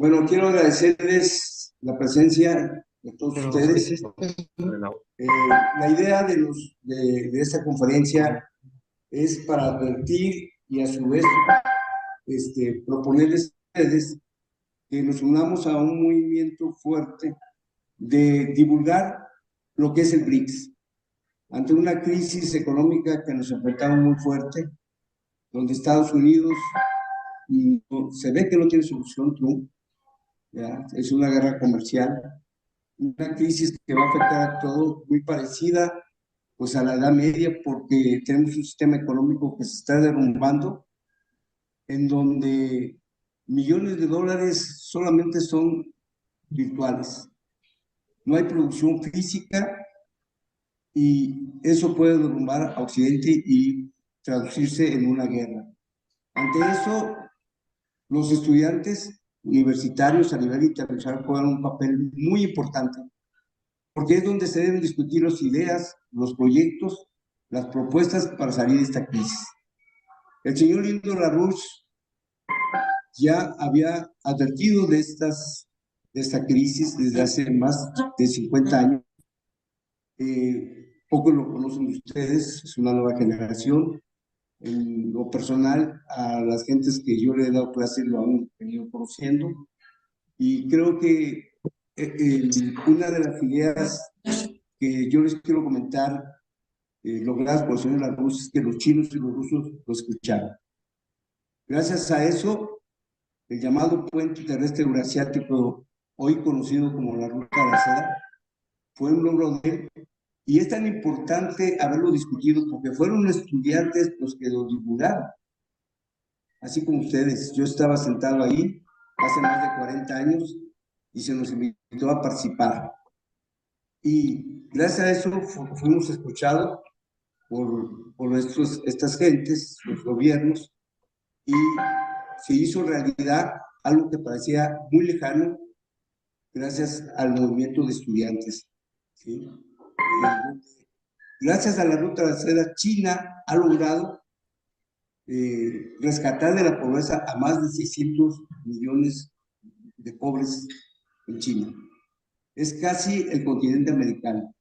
Bueno, quiero agradecerles la presencia de todos ustedes. Eh, la idea de esta conferencia es para advertir y a su vez proponerles a ustedes que nos unamos a un movimiento fuerte de divulgar lo que es el BRICS. Ante una crisis económica que nos enfrentamos muy fuerte, donde Estados Unidos se ve que no tiene solución, Trump, ¿ya? Es una guerra comercial, una crisis que va a afectar a todo, muy parecida pues a la Edad Media, porque tenemos un sistema económico que se está derrumbando, en donde millones de dólares solamente son virtuales. No hay producción física y eso puede derrumbar a Occidente y traducirse en una guerra. Ante eso, los estudiantes universitarios a nivel internacional juegan un papel muy importante, porque es donde se deben discutir las ideas, los proyectos, las propuestas para salir de esta crisis. El señor Lindo Larouche ya había advertido de esta crisis desde hace más de 50 años. Pocos lo conocen ustedes, es una nueva generación. En lo personal, a las gentes que yo le he dado clases lo han venido conociendo. Y creo que una de las ideas que yo les quiero comentar, logradas por el señor Larouche, es que los chinos y los rusos lo escucharon. Gracias a eso, el llamado puente terrestre eurasiático, hoy conocido como la Ruta de la Seda, fue un logro de él. Y es tan importante haberlo discutido porque fueron estudiantes los que lo divulgaron, así como ustedes. Yo estaba sentado ahí hace más de 40 años y se nos invitó a participar. Y gracias a eso fuimos escuchados por estas gentes, los gobiernos, y se hizo realidad algo que parecía muy lejano gracias al movimiento de estudiantes, ¿sí? Gracias a la Ruta de la Seda, China ha logrado rescatar de la pobreza a más de 600 millones de pobres en China. Es casi el continente americano.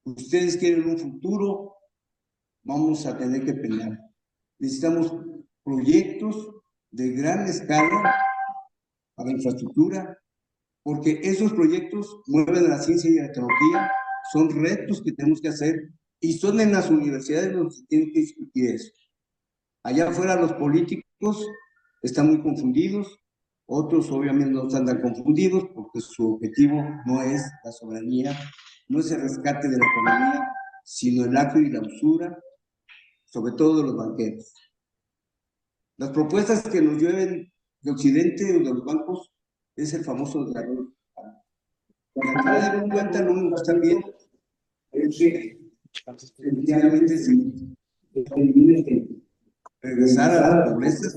Ustedes quieren un futuro, vamos a tener que pelear. Necesitamos proyectos de gran escala para infraestructura, porque esos proyectos mueven a la ciencia y a la tecnología, son retos que tenemos que hacer y son en las universidades donde se tienen que discutir eso. Allá afuera los políticos están muy confundidos, otros obviamente no están tan confundidos porque su objetivo no es la soberanía, no es el rescate de la economía, sino el acto y la usura, sobre todo de los banqueros. Las propuestas que nos lleven de Occidente o de los bancos es el famoso desarrollo. Para tener en cuenta lo único que están bien es que efectivamente si regresar a la pobreza,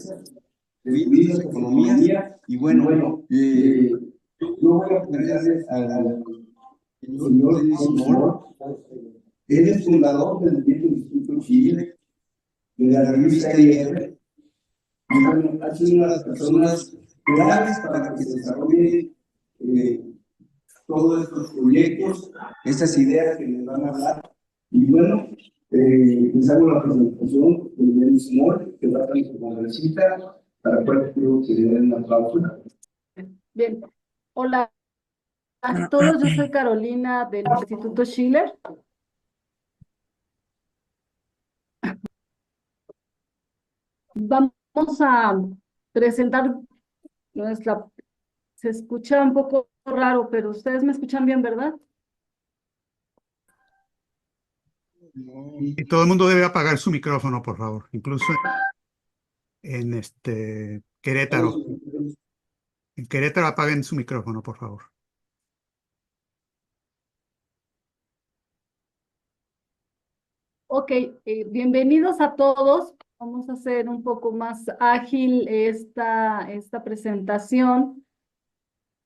destruir las economías, y bueno, yo voy a ponerle al señor Dennis Moore. Él es fundador del Movimiento Instituto Chile, de la revista IR, y bueno, ha sido una de las personas claves para que se desarrollen todos estos proyectos, estas ideas que les van a hablar. Y bueno, les hago la presentación de Dennis Moore, que va a estar en su congresista, para la cual quiero que le den un aplauso. Bien, hola a todos, yo soy Carolina del Instituto Schiller. Vamos a presentar nuestra... Se escucha un poco raro, pero ustedes me escuchan bien, ¿verdad? Y todo el mundo debe apagar su micrófono, por favor, incluso en Querétaro. En Querétaro apaguen su micrófono, por favor. Ok, bienvenidos a todos. Vamos a hacer un poco más ágil esta presentación.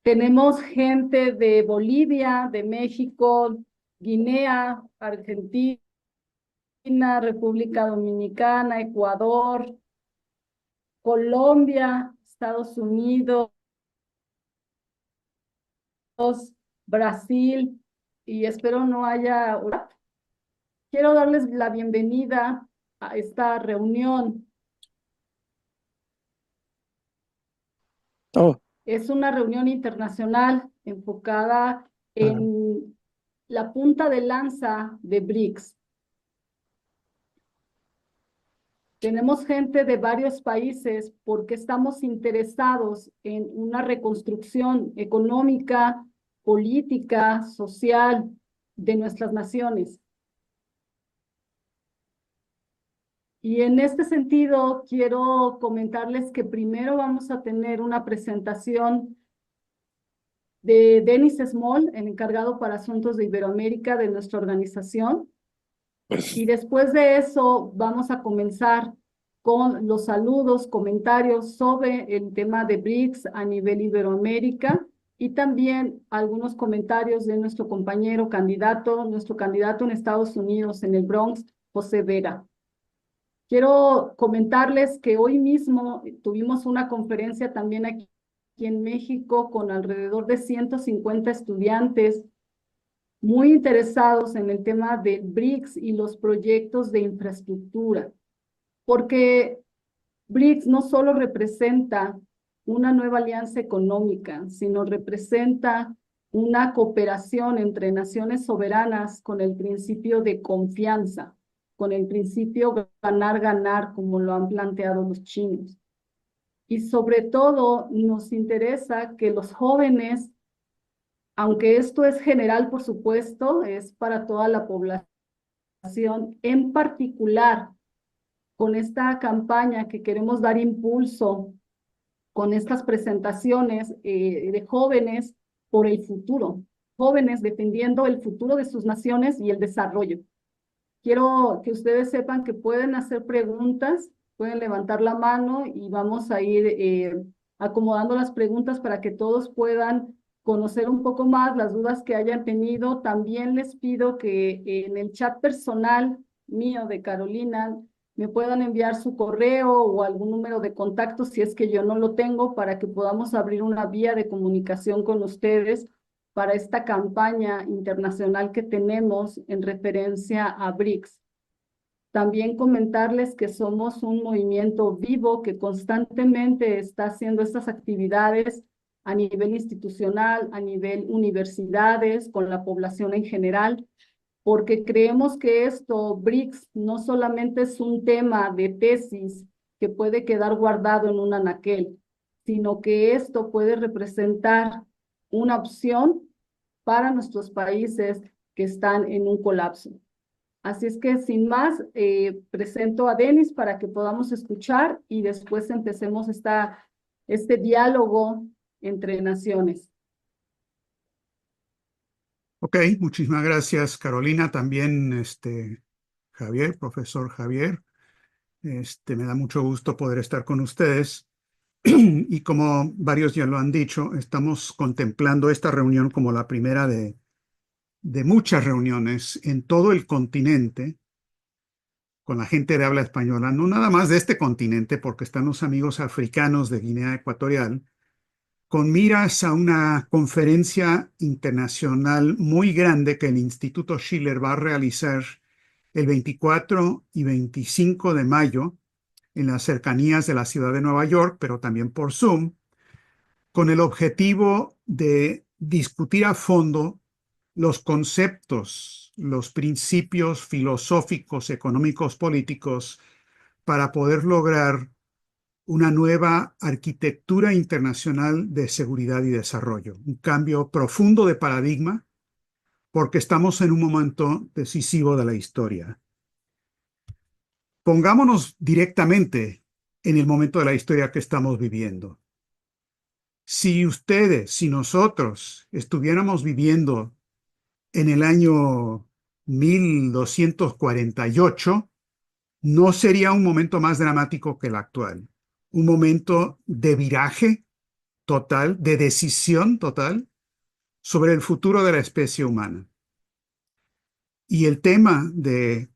Tenemos gente de Bolivia, de México, Guinea, Argentina, República Dominicana, Ecuador, Colombia, Estados Unidos, Brasil, y espero no haya... Quiero darles la bienvenida a esta reunión. Oh, Es una reunión internacional enfocada en la punta de lanza de BRICS. Tenemos gente de varios países porque estamos interesados en una reconstrucción económica, política, social de nuestras naciones. Y en este sentido, quiero comentarles que primero vamos a tener una presentación de Denis Small, el encargado para asuntos de Iberoamérica de nuestra organización. Y después de eso vamos a comenzar con los saludos, comentarios sobre el tema de BRICS a nivel Iberoamérica y también algunos comentarios de nuestro nuestro candidato en Estados Unidos, en el Bronx, José Vera. Quiero comentarles que hoy mismo tuvimos una conferencia también aquí en México con alrededor de 150 estudiantes muy interesados en el tema de BRICS y los proyectos de infraestructura, porque BRICS no solo representa una nueva alianza económica, sino representa una cooperación entre naciones soberanas con el principio de confianza, con el principio ganar-ganar, como lo han planteado los chinos. Y sobre todo nos interesa que los jóvenes, aunque esto es general, por supuesto, es para toda la población, en particular con esta campaña que queremos dar impulso con estas presentaciones de jóvenes por el futuro, jóvenes defendiendo el futuro de sus naciones y el desarrollo. Quiero que ustedes sepan que pueden hacer preguntas, pueden levantar la mano y vamos a ir acomodando las preguntas para que todos puedan conocer un poco más las dudas que hayan tenido. También les pido que en el chat personal mío de Carolina me puedan enviar su correo o algún número de contacto si es que yo no lo tengo para que podamos abrir una vía de comunicación con ustedes para esta campaña internacional que tenemos en referencia a BRICS. También comentarles que somos un movimiento vivo que constantemente está haciendo estas actividades a nivel institucional, a nivel universidades, con la población en general, porque creemos que esto, BRICS, no solamente es un tema de tesis que puede quedar guardado en un anaquel, sino que esto puede representar una opción para nuestros países que están en un colapso. Así es que sin más, presento a Denis para que podamos escuchar y después empecemos este diálogo entre naciones. Ok, muchísimas gracias, Carolina. También, Javier, profesor Javier. Me da mucho gusto poder estar con ustedes. Y como varios ya lo han dicho, estamos contemplando esta reunión como la primera de muchas reuniones en todo el continente con la gente de habla española, no nada más de este continente, porque están los amigos africanos de Guinea Ecuatorial, con miras a una conferencia internacional muy grande que el Instituto Schiller va a realizar el 24 y 25 de mayo en las cercanías de la ciudad de Nueva York, pero también por Zoom, con el objetivo de discutir a fondo los conceptos, los principios filosóficos, económicos, políticos, para poder lograr una nueva arquitectura internacional de seguridad y desarrollo, un cambio profundo de paradigma, porque estamos en un momento decisivo de la historia. Pongámonos directamente en el momento de la historia que estamos viviendo. Si ustedes, si nosotros estuviéramos viviendo en el año 1248, no sería un momento más dramático que el actual. Un momento de viraje total, de decisión total sobre el futuro de la especie humana. Y el tema de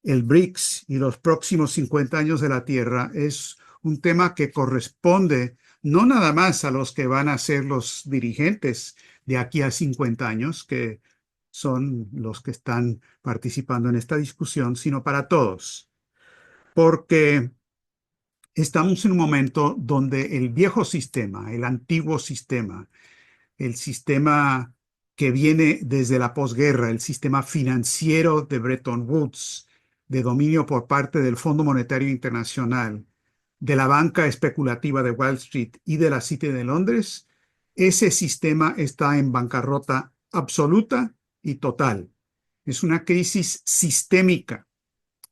el BRICS y los próximos 50 años de la Tierra es un tema que corresponde no nada más a los que van a ser los dirigentes de aquí a 50 años, que son los que están participando en esta discusión, sino para todos, porque estamos en un momento donde el viejo sistema, el antiguo sistema, el sistema que viene desde la posguerra, el sistema financiero de Bretton Woods, de dominio por parte del Fondo Monetario Internacional, de la banca especulativa de Wall Street y de la City de Londres, ese sistema está en bancarrota absoluta y total. Es una crisis sistémica,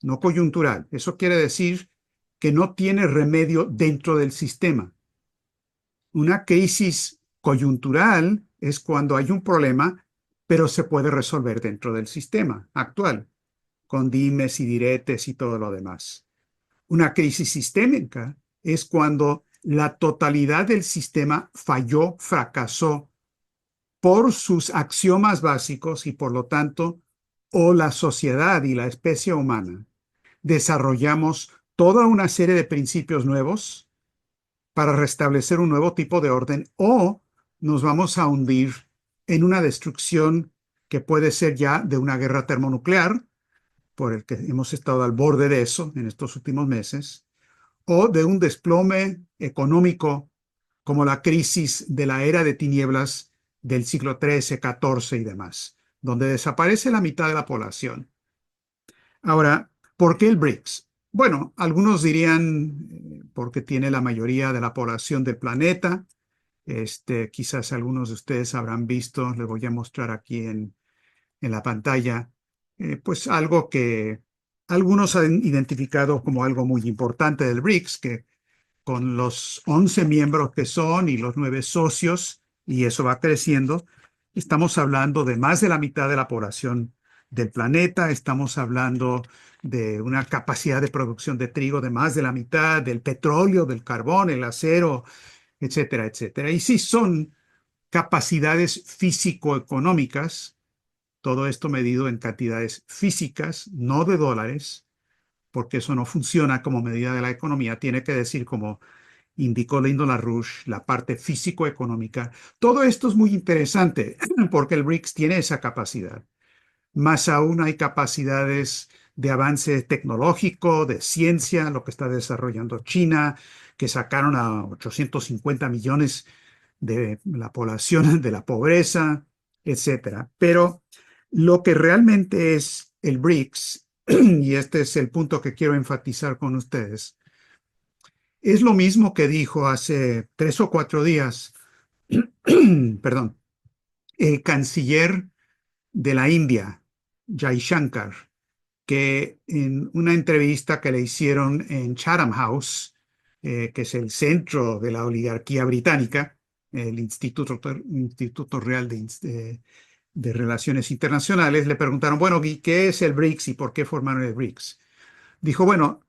no coyuntural. Eso quiere decir que no tiene remedio dentro del sistema. Una crisis coyuntural es cuando hay un problema, pero se puede resolver dentro del sistema actual, con dimes y diretes y todo lo demás. Una crisis sistémica es cuando la totalidad del sistema falló, fracasó por sus axiomas básicos y por lo tanto, o la sociedad y la especie humana desarrollamos toda una serie de principios nuevos para restablecer un nuevo tipo de orden, o nos vamos a hundir en una destrucción que puede ser ya de una guerra termonuclear, por el que hemos estado al borde de eso en estos últimos meses, o de un desplome económico como la crisis de la era de tinieblas del siglo XIII, XIV y demás, donde desaparece la mitad de la población. Ahora, ¿por qué el BRICS? Bueno, algunos dirían porque tiene la mayoría de la población del planeta. Quizás algunos de ustedes habrán visto, les voy a mostrar aquí en la pantalla, pues algo que algunos han identificado como algo muy importante del BRICS, que con los 11 miembros que son y los 9 socios, y eso va creciendo, estamos hablando de más de la mitad de la población del planeta, estamos hablando de una capacidad de producción de trigo de más de la mitad, del petróleo, del carbón, el acero, etcétera, etcétera. Y sí son capacidades físico-económicas, todo esto medido en cantidades físicas, no de dólares, porque eso no funciona como medida de la economía, tiene que decir, como indicó Lyndon LaRouche, la parte físico-económica. Todo esto es muy interesante porque el BRICS tiene esa capacidad. Más aún hay capacidades de avance tecnológico, de ciencia, lo que está desarrollando China, que sacaron a 850 millones de la población de la pobreza, etcétera. Pero lo que realmente es el BRICS, y este es el punto que quiero enfatizar con ustedes, es lo mismo que dijo hace 3 o 4 días, perdón, el canciller de la India, Jaishankar, que en una entrevista que le hicieron en Chatham House, que es el centro de la oligarquía británica, el Instituto Real de Relaciones Internacionales, le preguntaron, bueno, ¿qué es el BRICS y por qué formaron el BRICS? Dijo, bueno,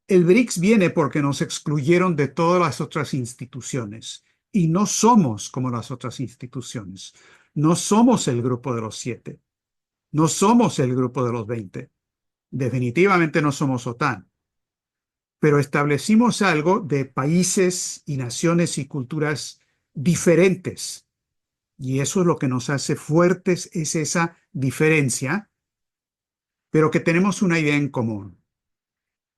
el BRICS viene porque nos excluyeron de todas las otras instituciones y no somos como las otras instituciones. No somos el grupo de los 7. No somos el grupo de los 20. Definitivamente no somos OTAN. Pero establecimos algo de países y naciones y culturas diferentes. Y eso es lo que nos hace fuertes, es esa diferencia, pero que tenemos una idea en común.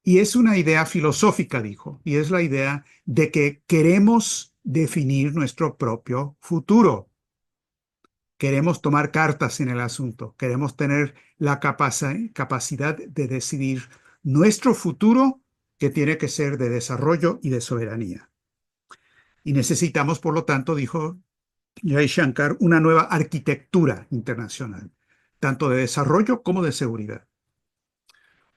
Y es una idea filosófica, dijo, y es la idea de que queremos definir nuestro propio futuro. Queremos tomar cartas en el asunto, queremos tener la capacidad de decidir nuestro futuro, que tiene que ser de desarrollo y de soberanía. Y necesitamos, por lo tanto, dijo Jaishankar, una nueva arquitectura internacional, tanto de desarrollo como de seguridad.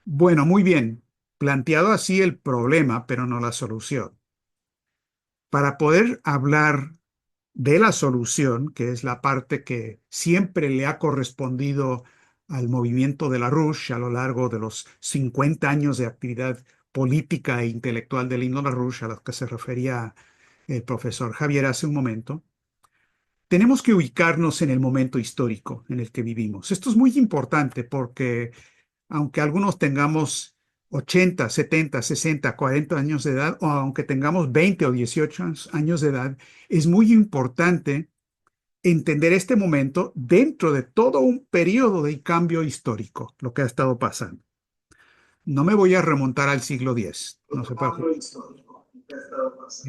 Bueno, muy bien, planteado así el problema, pero no la solución. Para poder hablar de la solución, que es la parte que siempre le ha correspondido al movimiento de LaRouche a lo largo de los 50 años de actividad política e intelectual de Lyndon LaRouche, a los que se refería el profesor Javier hace un momento, tenemos que ubicarnos en el momento histórico en el que vivimos. Esto es muy importante porque, aunque algunos tengamos 80, 70, 60, 40 años de edad, o aunque tengamos 20 o 18 años de edad, es muy importante entender este momento dentro de todo un periodo de cambio histórico, lo que ha estado pasando. No me voy a remontar al siglo X, no se preocupe.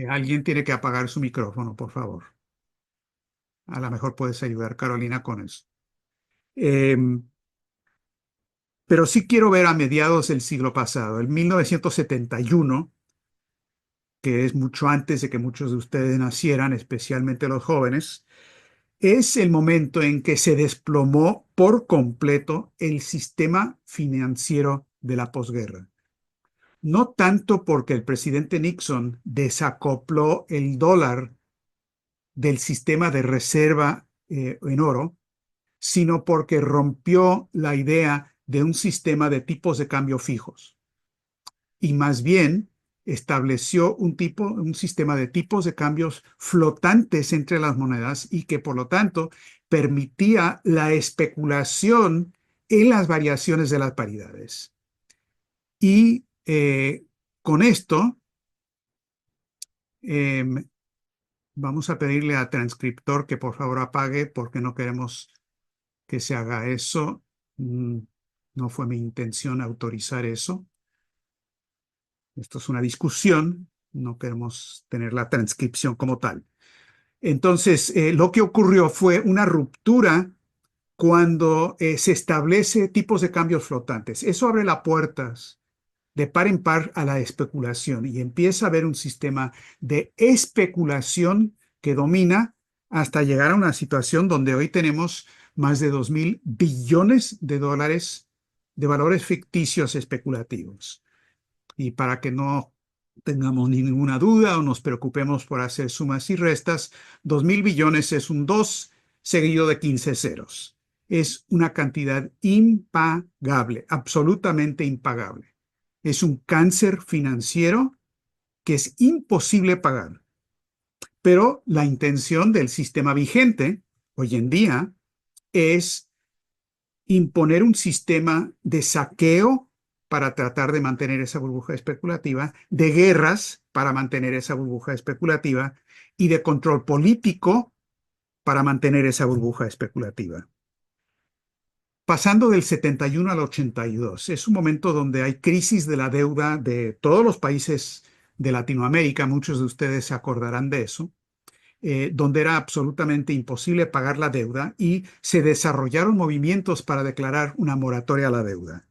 Alguien tiene que apagar su micrófono, por favor. A lo mejor puedes ayudar, Carolina, con eso. Pero sí quiero ver a mediados del siglo pasado, en 1971, que es mucho antes de que muchos de ustedes nacieran, especialmente los jóvenes, es el momento en que se desplomó por completo el sistema financiero de la posguerra. No tanto porque el presidente Nixon desacopló el dólar del sistema de reserva en oro, sino porque rompió la idea de un sistema de tipos de cambio fijos y más bien estableció un sistema de tipos de cambios flotantes entre las monedas y que por lo tanto permitía la especulación en las variaciones de las paridades. Y con esto vamos a pedirle al transcriptor que por favor apague porque no queremos que se haga eso. No fue mi intención autorizar eso. Esto es una discusión, no queremos tener la transcripción como tal. Entonces, lo que ocurrió fue una ruptura cuando se establece tipos de cambios flotantes. Eso abre las puertas de par en par a la especulación y empieza a haber un sistema de especulación que domina hasta llegar a una situación donde hoy tenemos más de 2.000 billones de dólares de valores ficticios especulativos. Y para que no tengamos ninguna duda o nos preocupemos por hacer sumas y restas, 2.000 billones es un 2 seguido de 15 ceros. Es una cantidad impagable, absolutamente impagable. Es un cáncer financiero que es imposible pagar. Pero la intención del sistema vigente hoy en día es imponer un sistema de saqueo para tratar de mantener esa burbuja especulativa, de guerras para mantener esa burbuja especulativa y de control político para mantener esa burbuja especulativa. Pasando del 71 al 82, es un momento donde hay crisis de la deuda de todos los países de Latinoamérica, muchos de ustedes se acordarán de eso, donde era absolutamente imposible pagar la deuda y se desarrollaron movimientos para declarar una moratoria a la deuda.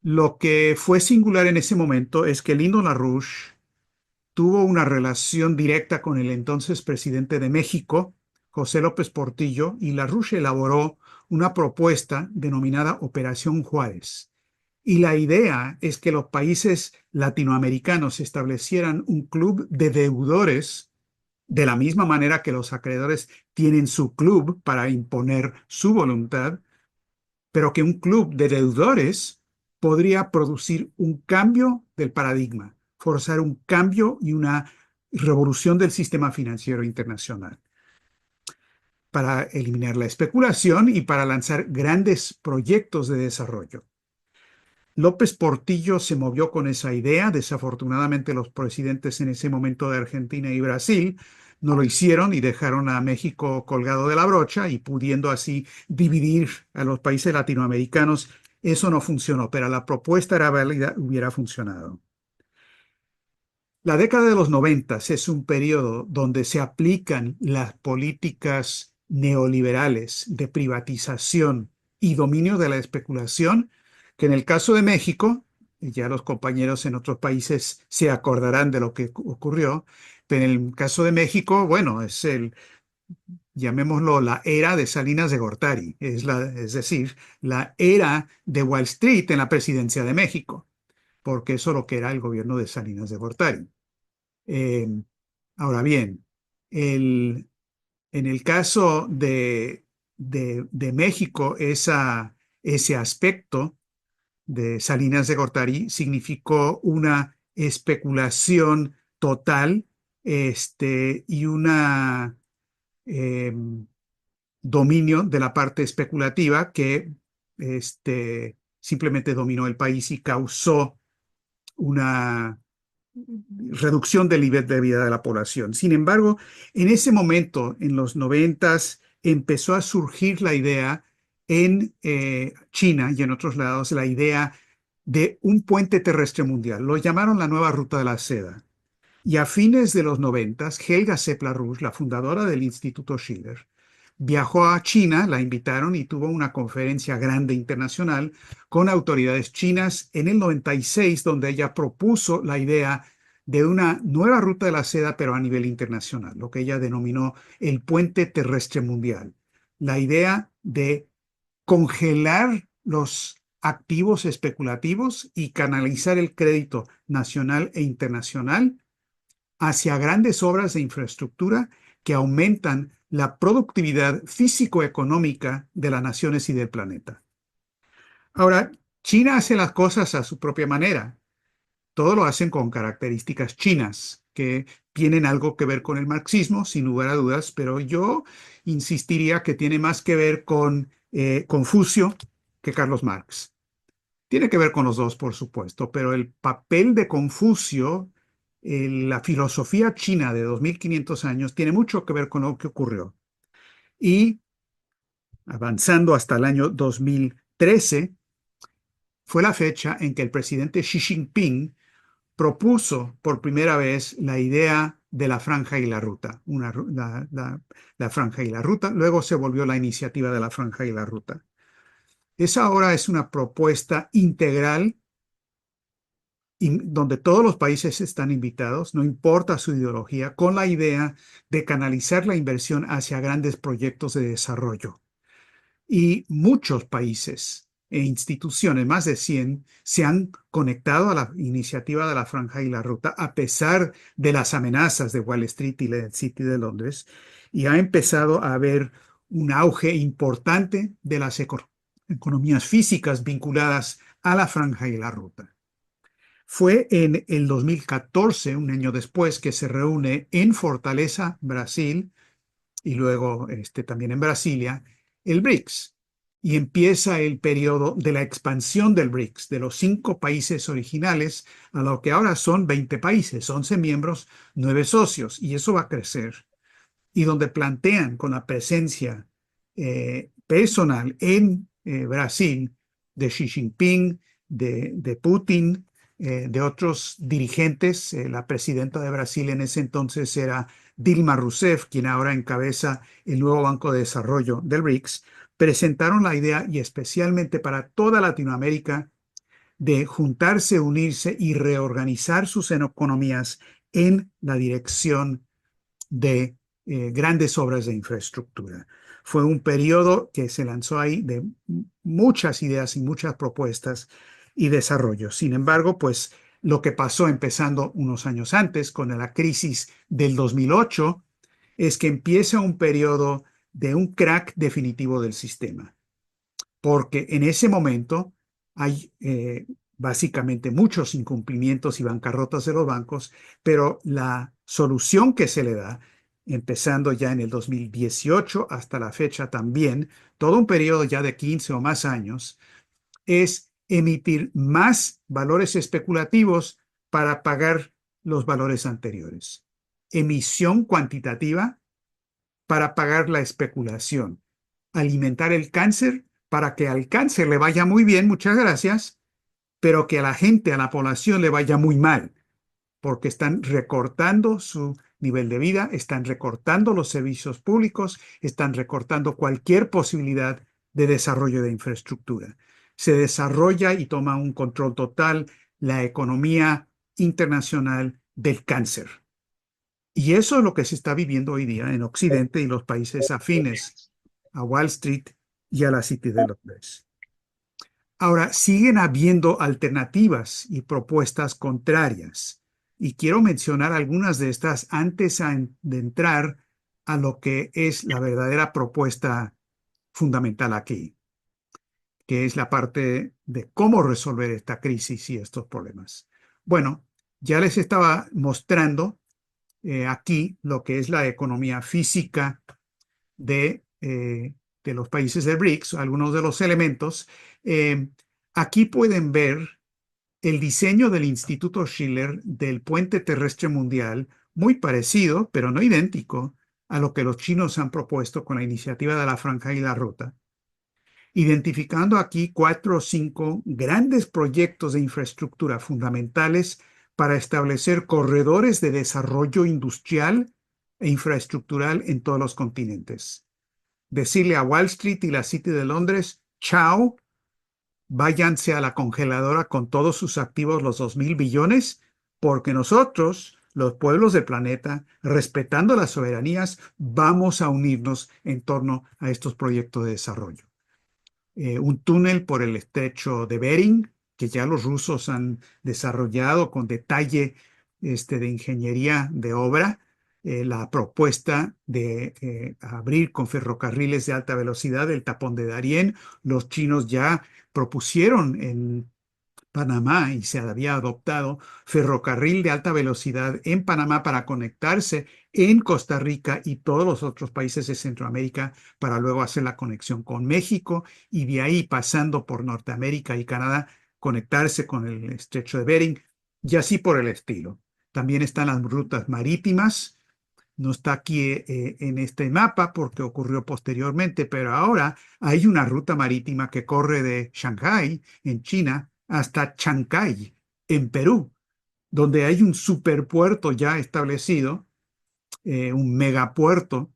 Lo que fue singular en ese momento es que Lino LaRouche tuvo una relación directa con el entonces presidente de México, José López Portillo, y LaRouche elaboró una propuesta denominada Operación Juárez. Y la idea es que los países latinoamericanos establecieran un club de deudores de la misma manera que los acreedores tienen su club para imponer su voluntad, pero que un club de deudores podría producir un cambio del paradigma, forzar un cambio y una revolución del sistema financiero internacional para eliminar la especulación y para lanzar grandes proyectos de desarrollo. López Portillo se movió con esa idea. Desafortunadamente, los presidentes en ese momento de Argentina y Brasil no lo hicieron y dejaron a México colgado de la brocha y pudiendo así dividir a los países latinoamericanos. Eso no funcionó, pero la propuesta era válida, hubiera funcionado. La década de los 90 es un periodo donde se aplican las políticas neoliberales de privatización y dominio de la especulación, que en el caso de México, y ya los compañeros en otros países se acordarán de lo que ocurrió, pero en el caso de México, bueno, es llamémoslo la era de Salinas de Gortari, es decir, la era de Wall Street en la presidencia de México, porque eso es lo que era el gobierno de Salinas de Gortari. Ahora bien, en el caso de México, ese aspecto de Salinas de Gortari significó una especulación total y una dominio de la parte especulativa que simplemente dominó el país y causó una reducción del nivel de vida de la población. Sin embargo, en ese momento, en los 90s, empezó a surgir la idea en China y en otros lados, la idea de un puente terrestre mundial. Lo llamaron la nueva ruta de la seda. Y a fines de los 90s, Helga Seppler-Rouge, la fundadora del Instituto Schiller, viajó a China, la invitaron y tuvo una conferencia grande internacional con autoridades chinas en el 96, donde ella propuso la idea de una nueva ruta de la seda, pero a nivel internacional, lo que ella denominó el puente terrestre mundial. La idea de congelar los activos especulativos y canalizar el crédito nacional e internacional hacia grandes obras de infraestructura que aumentan la productividad físico-económica de las naciones y del planeta. Ahora, China hace las cosas a su propia manera. Todo lo hacen con características chinas, que tienen algo que ver con el marxismo, sin lugar a dudas, pero yo insistiría que tiene más que ver con Confucio que Carlos Marx. Tiene que ver con los dos, por supuesto, pero el papel de Confucio, la filosofía china de 2500 años, tiene mucho que ver con lo que ocurrió. Y avanzando hasta el año 2013, fue la fecha en que el presidente Xi Jinping propuso por primera vez la idea de la franja y la ruta, la franja y la ruta, luego se volvió la iniciativa de la franja y la ruta. Esa ahora es una propuesta integral donde todos los países están invitados, no importa su ideología, con la idea de canalizar la inversión hacia grandes proyectos de desarrollo. Y muchos países e instituciones, más de 100, se han conectado a la iniciativa de la Franja y la Ruta a pesar de las amenazas de Wall Street y el City de Londres, y ha empezado a haber un auge importante de las economías físicas vinculadas a la Franja y la Ruta. Fue en el 2014, un año después, que se reúne en Fortaleza, Brasil, y luego también en Brasilia, el BRICS. Y empieza el periodo de la expansión del BRICS, de los 5 países originales a lo que ahora son 20 países, 11 miembros, 9 socios, y eso va a crecer. Y donde plantean con la presencia personal en Brasil de Xi Jinping, de Putin, de otros dirigentes. La presidenta de Brasil en ese entonces era Dilma Rousseff, quien ahora encabeza el nuevo Banco de Desarrollo del BRICS, presentaron la idea, y especialmente para toda Latinoamérica, de juntarse, unirse y reorganizar sus economías en la dirección de grandes obras de infraestructura. Fue un periodo que se lanzó ahí de muchas ideas y muchas propuestas y desarrollos. Sin embargo, pues lo que pasó empezando unos años antes con la crisis del 2008 es que empieza un periodo de un crack definitivo del sistema, porque en ese momento hay básicamente muchos incumplimientos y bancarrotas de los bancos, pero la solución que se le da, empezando ya en el 2018 hasta la fecha también, todo un periodo ya de 15 o más años, es emitir más valores especulativos para pagar los valores anteriores. Emisión cuantitativa para pagar la especulación. Alimentar el cáncer para que al cáncer le vaya muy bien, muchas gracias, pero que a la gente, a la población le vaya muy mal, porque están recortando su nivel de vida, están recortando los servicios públicos, están recortando cualquier posibilidad de desarrollo de infraestructura. Se desarrolla y toma un control total la economía internacional del cáncer. Y eso es lo que se está viviendo hoy día en Occidente y los países afines a Wall Street y a la City de Londres. Ahora, siguen habiendo alternativas y propuestas contrarias. Y quiero mencionar algunas de estas antes de entrar a lo que es la verdadera propuesta fundamental aquí, que es la parte de cómo resolver esta crisis y estos problemas. Bueno, ya les estaba mostrando aquí lo que es la economía física de los países del BRICS, algunos de los elementos. Aquí pueden ver el diseño del Instituto Schiller del puente terrestre mundial, muy parecido, pero no idéntico, a lo que los chinos han propuesto con la iniciativa de la Franja y la Ruta, identificando aquí 4 o 5 grandes proyectos de infraestructura fundamentales para establecer corredores de desarrollo industrial e infraestructural en todos los continentes. Decirle a Wall Street y la City de Londres, chao, váyanse a la congeladora con todos sus activos, los 2.000 billones, porque nosotros, los pueblos del planeta, respetando las soberanías, vamos a unirnos en torno a estos proyectos de desarrollo. Un túnel por el estrecho de Bering, que ya los rusos han desarrollado con detalle de ingeniería de obra, la propuesta de abrir con ferrocarriles de alta velocidad el tapón de Darién. Los chinos ya propusieron en Panamá y se había adoptado ferrocarril de alta velocidad en Panamá para conectarse en Costa Rica y todos los otros países de Centroamérica para luego hacer la conexión con México y de ahí pasando por Norteamérica y Canadá, conectarse con el estrecho de Bering y así por el estilo. También están las rutas marítimas. No está aquí en este mapa porque ocurrió posteriormente, pero ahora hay una ruta marítima que corre de Shanghái, en China, hasta Chancay, en Perú, donde hay un superpuerto ya establecido, un megapuerto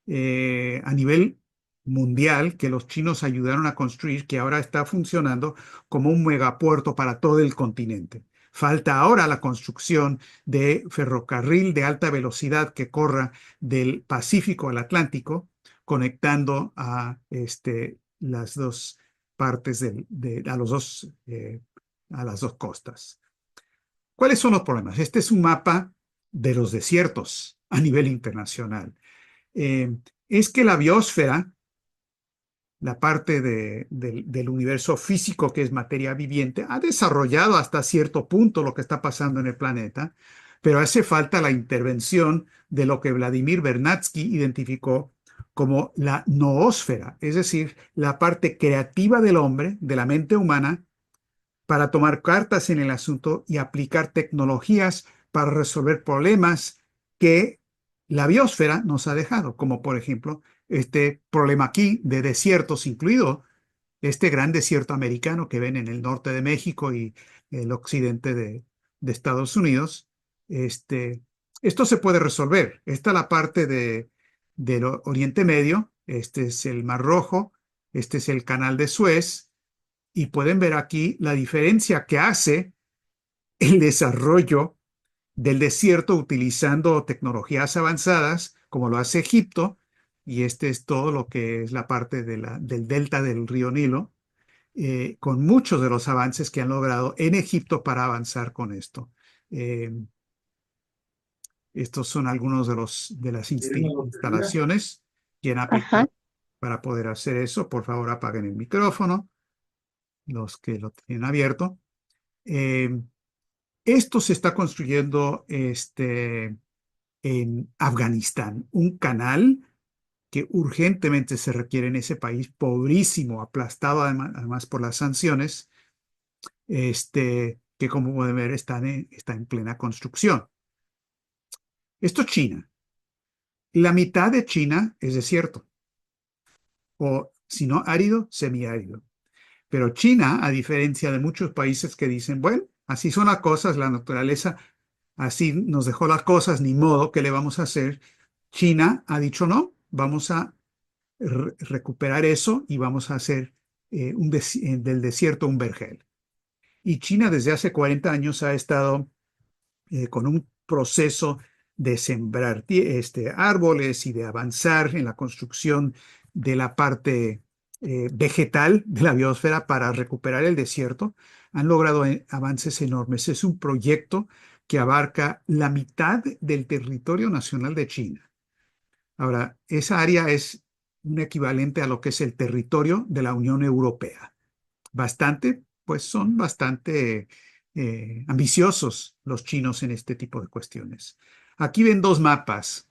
a nivel mundial que los chinos ayudaron a construir, que ahora está funcionando como un megapuerto para todo el continente. Falta ahora la construcción de ferrocarril de alta velocidad que corra del Pacífico al Atlántico, conectando a las dos partes a las dos costas. ¿Cuáles son los problemas? Este es un mapa de los desiertos a nivel internacional. Es que la biosfera, la parte del universo físico que es materia viviente, ha desarrollado hasta cierto punto lo que está pasando en el planeta, pero hace falta la intervención de lo que Vladimir Vernadsky identificó como la noósfera, es decir, la parte creativa del hombre, de la mente humana, para tomar cartas en el asunto y aplicar tecnologías para resolver problemas que la biosfera nos ha dejado, como por ejemplo este problema aquí de desiertos, incluido este gran desierto americano que ven en el norte de México y el occidente de Estados Unidos. Esto se puede resolver. Esta es la parte del Oriente Medio, este es el Mar Rojo, este es el Canal de Suez, y pueden ver aquí la diferencia que hace el desarrollo del desierto utilizando tecnologías avanzadas, como lo hace Egipto, y este es todo lo que es la parte del delta del río Nilo, con muchos de los avances que han logrado en Egipto para avanzar con esto. Estos son algunos de las instalaciones que han aplicado para poder hacer eso. Por favor, apaguen el micrófono, los que lo tienen abierto. Esto se está construyendo en Afganistán, un canal que urgentemente se requiere en ese país, pobrísimo, aplastado además por las sanciones, que como pueden ver está en plena construcción. Esto es China. La mitad de China es desierto, o si no árido, semiárido. Pero China, a diferencia de muchos países que dicen, bueno, así son las cosas, la naturaleza así nos dejó las cosas, ni modo, ¿qué le vamos a hacer? China ha dicho no, vamos a recuperar eso y vamos a hacer del desierto un vergel. Y China desde hace 40 años ha estado con un proceso de sembrar árboles y de avanzar en la construcción de la parte vegetal de la biosfera para recuperar el desierto. Han logrado avances enormes. Es un proyecto que abarca la mitad del territorio nacional de China. Ahora, esa área es un equivalente a lo que es el territorio de la Unión Europea. Son bastante ambiciosos los chinos en este tipo de cuestiones. Aquí ven dos mapas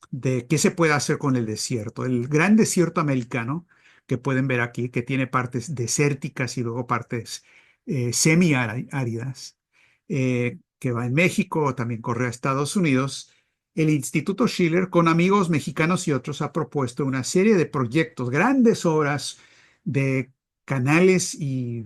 de qué se puede hacer con el desierto. El gran desierto americano que pueden ver aquí, que tiene partes desérticas y luego partes semiáridas, que va en México, también corre a Estados Unidos. El Instituto Schiller, con amigos mexicanos y otros, ha propuesto una serie de proyectos, grandes obras de canales y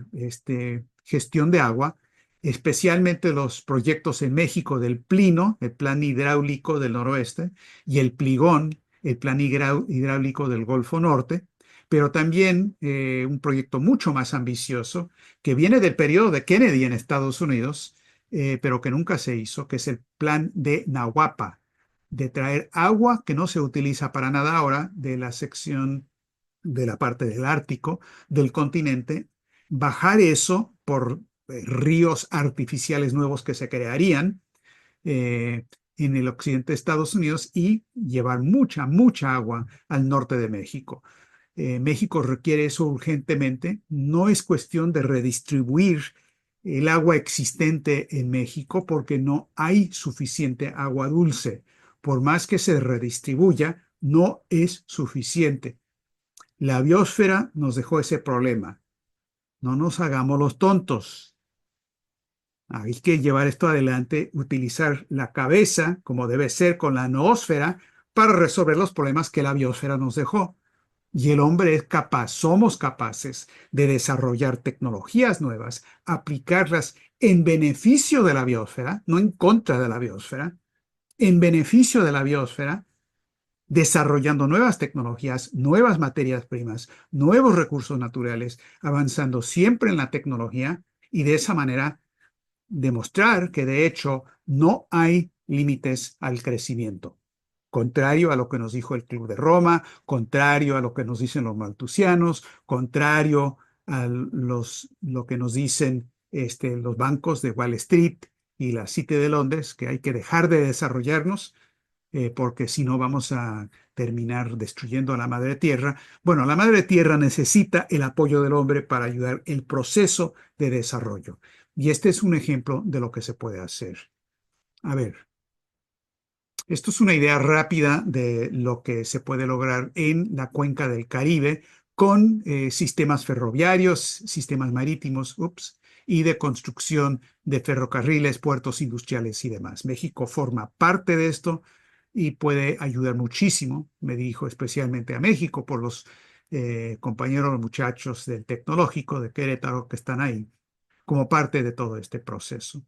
gestión de agua, especialmente los proyectos en México del Plino, el Plan Hidráulico del Noroeste, y el Pligón, el Plan Hidráulico del Golfo Norte, pero también un proyecto mucho más ambicioso que viene del periodo de Kennedy en Estados Unidos, pero que nunca se hizo, que es el Plan de Nahuapa, de traer agua que no se utiliza para nada ahora de la sección de la parte del Ártico, del continente, bajar eso por ríos artificiales nuevos que se crearían en el occidente de Estados Unidos y llevar mucha, mucha agua al norte de México. México requiere eso urgentemente. No es cuestión de redistribuir el agua existente en México porque no hay suficiente agua dulce. Por más que se redistribuya, no es suficiente. La biosfera nos dejó ese problema. No nos hagamos los tontos. Hay que llevar esto adelante, utilizar la cabeza, como debe ser con la noósfera, para resolver los problemas que la biosfera nos dejó. Y el hombre es capaz, somos capaces de desarrollar tecnologías nuevas, aplicarlas en beneficio de la biosfera, no en contra de la biosfera, en beneficio de la biosfera, desarrollando nuevas tecnologías, nuevas materias primas, nuevos recursos naturales, avanzando siempre en la tecnología y de esa manera demostrar que de hecho no hay límites al crecimiento. Contrario a lo que nos dijo el Club de Roma, contrario a lo que nos dicen los maltusianos, contrario a lo que nos dicen los bancos de Wall Street y la City de Londres, que hay que dejar de desarrollarnos porque si no vamos a terminar destruyendo a la madre tierra. Bueno, la madre tierra necesita el apoyo del hombre para ayudar el proceso de desarrollo. Y este es un ejemplo de lo que se puede hacer. A ver, esto es una idea rápida de lo que se puede lograr en la cuenca del Caribe con sistemas ferroviarios, sistemas marítimos, y de construcción de ferrocarriles, puertos industriales y demás. México forma parte de esto y puede ayudar muchísimo. Me dirijo especialmente a México por los compañeros, los muchachos del Tecnológico de Querétaro que están ahí como parte de todo este proceso.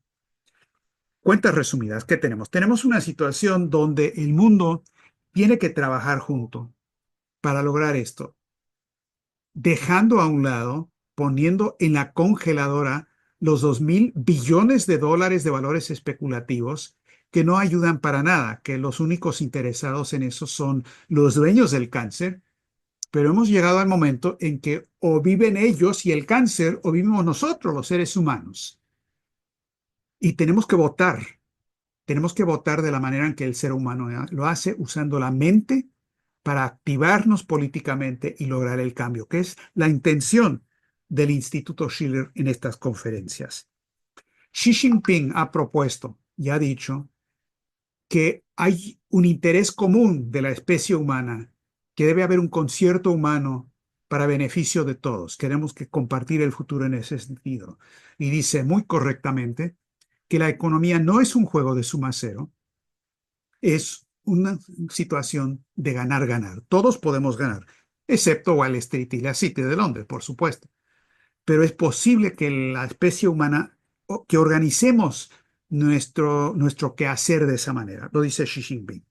Cuentas resumidas, ¿qué tenemos? Tenemos una situación donde el mundo tiene que trabajar junto para lograr esto, dejando a un lado, poniendo en la congeladora los 2.000 billones de dólares de valores especulativos que no ayudan para nada, que los únicos interesados en eso son los dueños del cáncer, pero hemos llegado al momento en que o viven ellos y el cáncer o vivimos nosotros, los seres humanos. Y tenemos que votar de la manera en que el ser humano lo hace, usando la mente para activarnos políticamente y lograr el cambio, que es la intención del Instituto Schiller en estas conferencias. Xi Jinping ha propuesto y ha dicho que hay un interés común de la especie humana, que debe haber un concierto humano para beneficio de todos. Queremos compartir el futuro en ese sentido. Y dice muy correctamente que la economía no es un juego de suma cero, es una situación de ganar-ganar. Todos podemos ganar, excepto Wall Street y la City de Londres, por supuesto. Pero es posible que la especie humana, que organicemos nuestro quehacer de esa manera, lo dice Xi Jinping.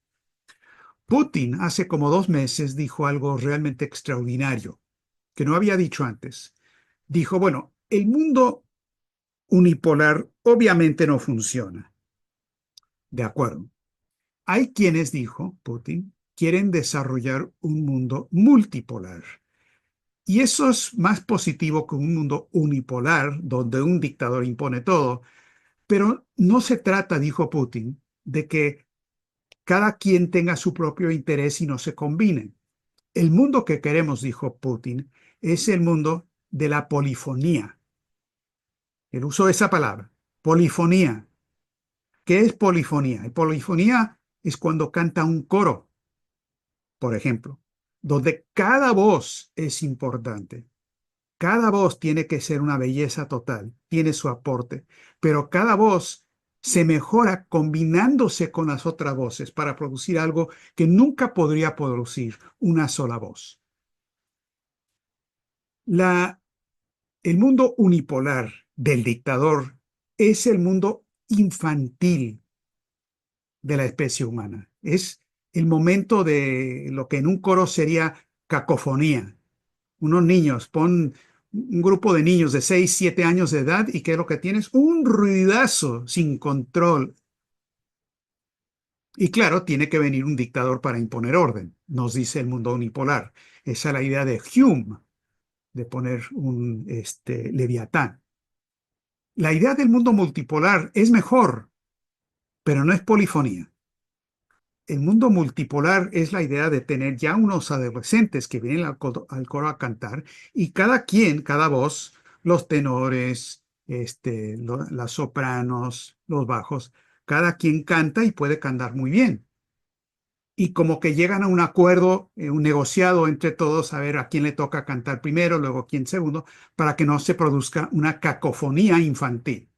Putin hace como 2 meses dijo algo realmente extraordinario, que no había dicho antes. Dijo, bueno, el mundo unipolar obviamente no funciona. De acuerdo. Hay quienes, dijo Putin, quieren desarrollar un mundo multipolar. Y eso es más positivo que un mundo unipolar, donde un dictador impone todo. Pero no se trata, dijo Putin, de que cada quien tenga su propio interés y no se combinen. El mundo que queremos, dijo Putin, es el mundo de la polifonía. Él usó esa palabra, polifonía. ¿Qué es polifonía? Polifonía es cuando canta un coro, por ejemplo, donde cada voz es importante. Cada voz tiene que ser una belleza total, tiene su aporte, pero cada voz se mejora combinándose con las otras voces para producir algo que nunca podría producir una sola voz. El mundo unipolar del dictador es el mundo infantil de la especie humana. Es el momento de lo que en un coro sería cacofonía. Unos niños, pon un grupo de niños de 6, 7 años de edad y ¿qué es lo que tienes? Un ruidazo sin control. Y claro, tiene que venir un dictador para imponer orden, nos dice el mundo unipolar. Esa es la idea de Hume, de poner un leviatán. La idea del mundo multipolar es mejor, pero no es polifonía. El mundo multipolar es la idea de tener ya unos adolescentes que vienen al coro a cantar y cada quien, cada voz, los tenores, las sopranos, los bajos, cada quien canta y puede cantar muy bien. Y como que llegan a un acuerdo, un negociado entre todos, a ver a quién le toca cantar primero, luego a quién segundo, para que no se produzca una cacofonía infantil.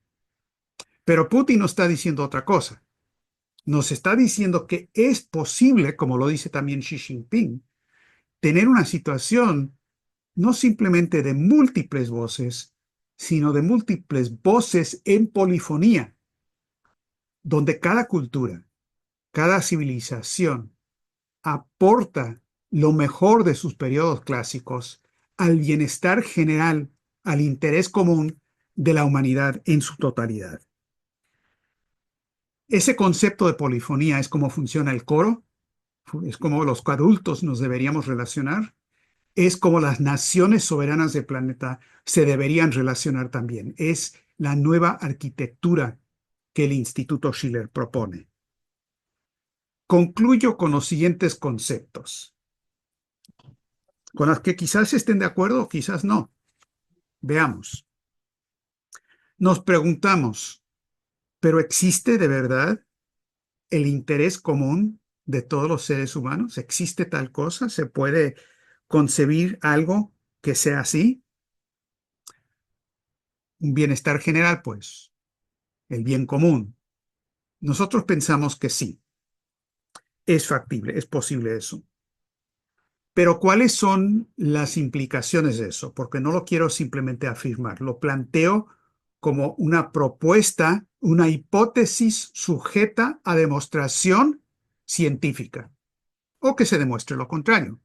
Pero Putin nos está diciendo otra cosa. Nos está diciendo que es posible, como lo dice también Xi Jinping, tener una situación no simplemente de múltiples voces, sino de múltiples voces en polifonía, donde cada cultura, cada civilización aporta lo mejor de sus periodos clásicos al bienestar general, al interés común de la humanidad en su totalidad. Ese concepto de polifonía es cómo funciona el coro, es como los adultos nos deberíamos relacionar, es como las naciones soberanas del planeta se deberían relacionar también. Es la nueva arquitectura que el Instituto Schiller propone. Concluyo con los siguientes conceptos, con los que quizás estén de acuerdo o quizás no. Veamos. Nos preguntamos, ¿pero existe de verdad el interés común de todos los seres humanos? ¿Existe tal cosa? ¿Se puede concebir algo que sea así? Un bienestar general, pues, el bien común. Nosotros pensamos que sí, es factible, es posible eso. Pero ¿cuáles son las implicaciones de eso? Porque no lo quiero simplemente afirmar, lo planteo como una propuesta, una hipótesis sujeta a demostración científica, o que se demuestre lo contrario.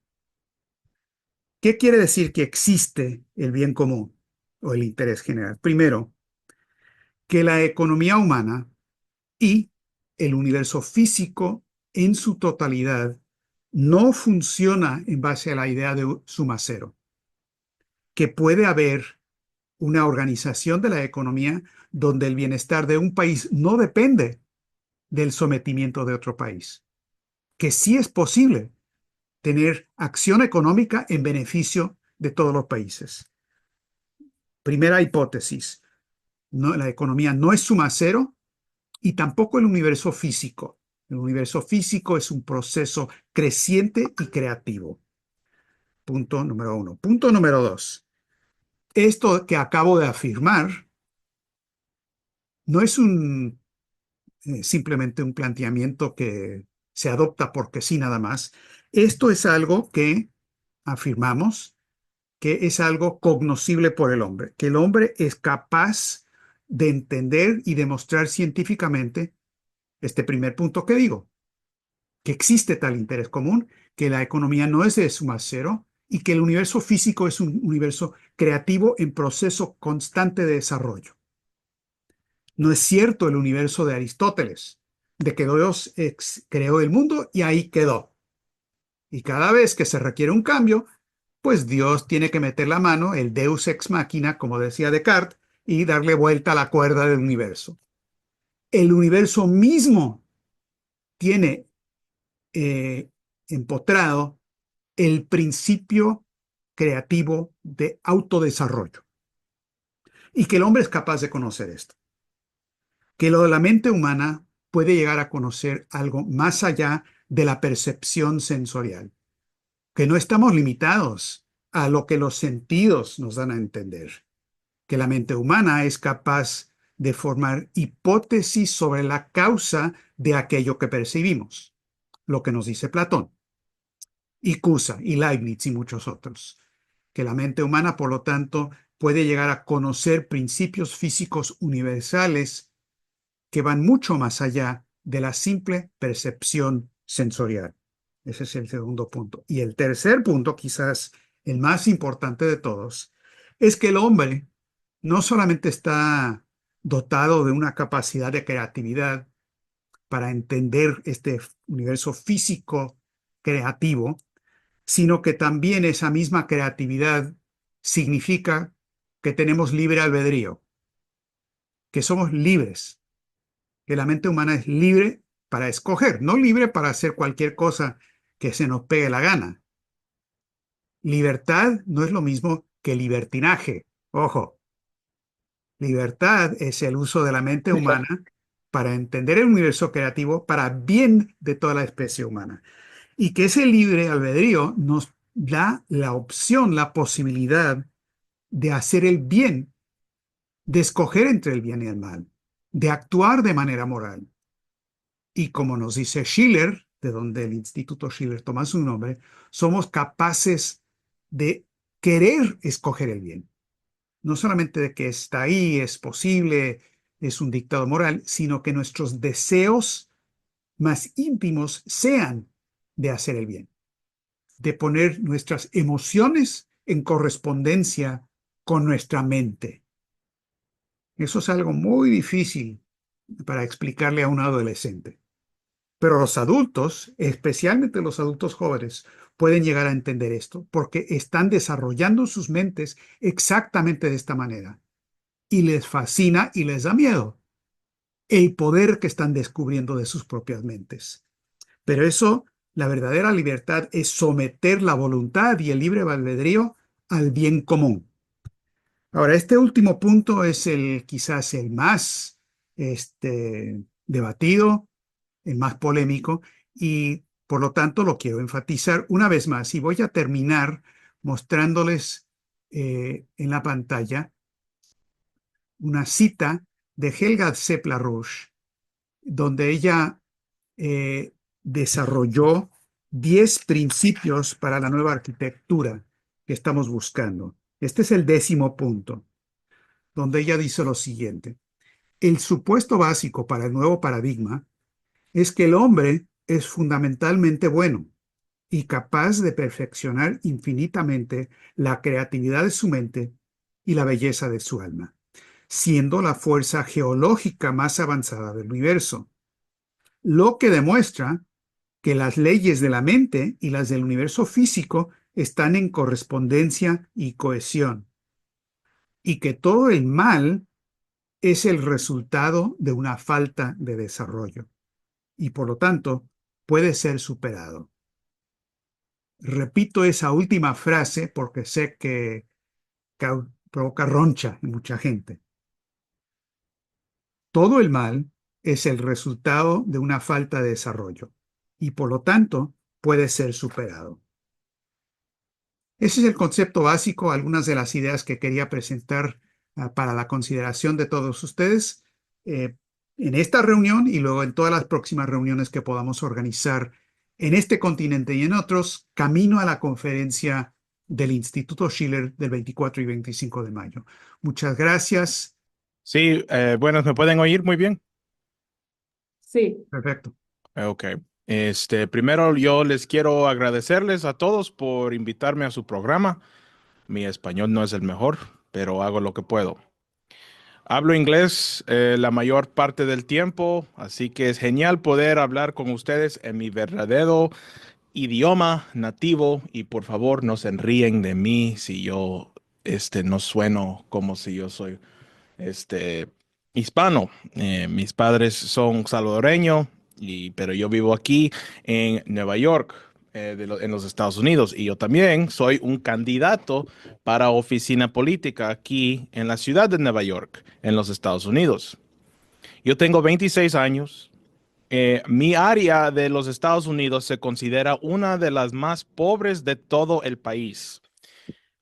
¿Qué quiere decir que existe el bien común o el interés general? Primero, que la economía humana y el universo físico en su totalidad no funciona en base a la idea de suma cero, que puede haber una organización de la economía donde el bienestar de un país no depende del sometimiento de otro país, que sí es posible tener acción económica en beneficio de todos los países. Primera hipótesis, la economía no es suma cero y tampoco el universo físico. El universo físico es un proceso creciente y creativo. Punto número 1. Punto número 2. Esto que acabo de afirmar no es simplemente un planteamiento que se adopta porque sí nada más. Esto es algo que afirmamos que es algo cognoscible por el hombre, que el hombre es capaz de entender y demostrar científicamente este primer punto que digo, que existe tal interés común, que la economía no es de suma cero y que el universo físico es un universo creativo en proceso constante de desarrollo. No es cierto el universo de Aristóteles, de que Dios creó el mundo y ahí quedó. Y cada vez que se requiere un cambio, pues Dios tiene que meter la mano, el Deus ex machina, como decía Descartes, y darle vuelta a la cuerda del universo. El universo mismo tiene empotrado el principio creativo de autodesarrollo. Y que el hombre es capaz de conocer esto. Que lo de la mente humana puede llegar a conocer algo más allá de la percepción sensorial. que no estamos limitados a lo que los sentidos nos dan a entender, que la mente humana es capaz de formar hipótesis sobre la causa de aquello que percibimos, lo que nos dice Platón, y Cusa, y Leibniz y muchos otros, que la mente humana, por lo tanto, puede llegar a conocer principios físicos universales que van mucho más allá de la simple percepción sensorial. Ese es el segundo punto. Y el tercer punto, quizás el más importante de todos, es que el hombre no solamente está dotado de una capacidad de creatividad para entender este universo físico creativo, sino que también esa misma creatividad significa que tenemos libre albedrío, que somos libres, que la mente humana es libre para escoger, no libre para hacer cualquier cosa que se nos pegue la gana. Libertad no es lo mismo que libertinaje. Ojo, libertad es el uso de la mente humana para entender el universo creativo para bien de toda la especie humana. Y que ese libre albedrío nos da la opción, la posibilidad de hacer el bien, de escoger entre el bien y el mal, de actuar de manera moral. Y como nos dice Schiller, de donde el Instituto Schiller toma su nombre, somos capaces de querer escoger el bien. No solamente de que está ahí, es posible, es un dictado moral, sino que nuestros deseos más íntimos sean de hacer el bien, de poner nuestras emociones en correspondencia con nuestra mente. Eso es algo muy difícil para explicarle a un adolescente. Pero los adultos, especialmente los adultos jóvenes, pueden llegar a entender esto porque están desarrollando sus mentes exactamente de esta manera. Y les fascina y les da miedo el poder que están descubriendo de sus propias mentes. Pero eso, la verdadera libertad es someter la voluntad y el libre albedrío al bien común. Ahora, este último punto es quizás el más debatido, el más polémico, y por lo tanto lo quiero enfatizar una vez más. Y voy a terminar mostrándoles en la pantalla una cita de Helga Zepp-LaRouche, donde ella desarrolló 10 principios para la nueva arquitectura que estamos buscando. Este es el 10º punto, donde ella dice lo siguiente: el supuesto básico para el nuevo paradigma es que el hombre es fundamentalmente bueno y capaz de perfeccionar infinitamente la creatividad de su mente y la belleza de su alma, siendo la fuerza geológica más avanzada del universo, lo que demuestra que las leyes de la mente y las del universo físico están en correspondencia y cohesión, y que todo el mal es el resultado de una falta de desarrollo, y por lo tanto puede ser superado. Repito esa última frase porque sé que provoca roncha en mucha gente. Todo el mal es el resultado de una falta de desarrollo y por lo tanto puede ser superado. Ese es el concepto básico, algunas de las ideas que quería presentar para la consideración de todos ustedes en esta reunión y luego en todas las próximas reuniones que podamos organizar en este continente y en otros, camino a la conferencia del Instituto Schiller del 24 y 25 de mayo. Muchas gracias. Sí, bueno, ¿me pueden oír muy bien? Sí. Perfecto. Ok. Primero yo les quiero agradecerles a todos por invitarme a su programa. Mi español no es el mejor, pero hago lo que puedo. Hablo inglés la mayor parte del tiempo, así que es genial poder hablar con ustedes en mi verdadero idioma nativo y por favor no se ríen de mí si yo no sueno como si yo soy este, hispano. Mis padres son salvadoreños, pero yo vivo aquí en Nueva York, en los Estados Unidos, y yo también soy un candidato para oficina política aquí en la ciudad de Nueva York, en los Estados Unidos. Yo tengo 26 años. Mi área de los Estados Unidos se considera una de las más pobres de todo el país.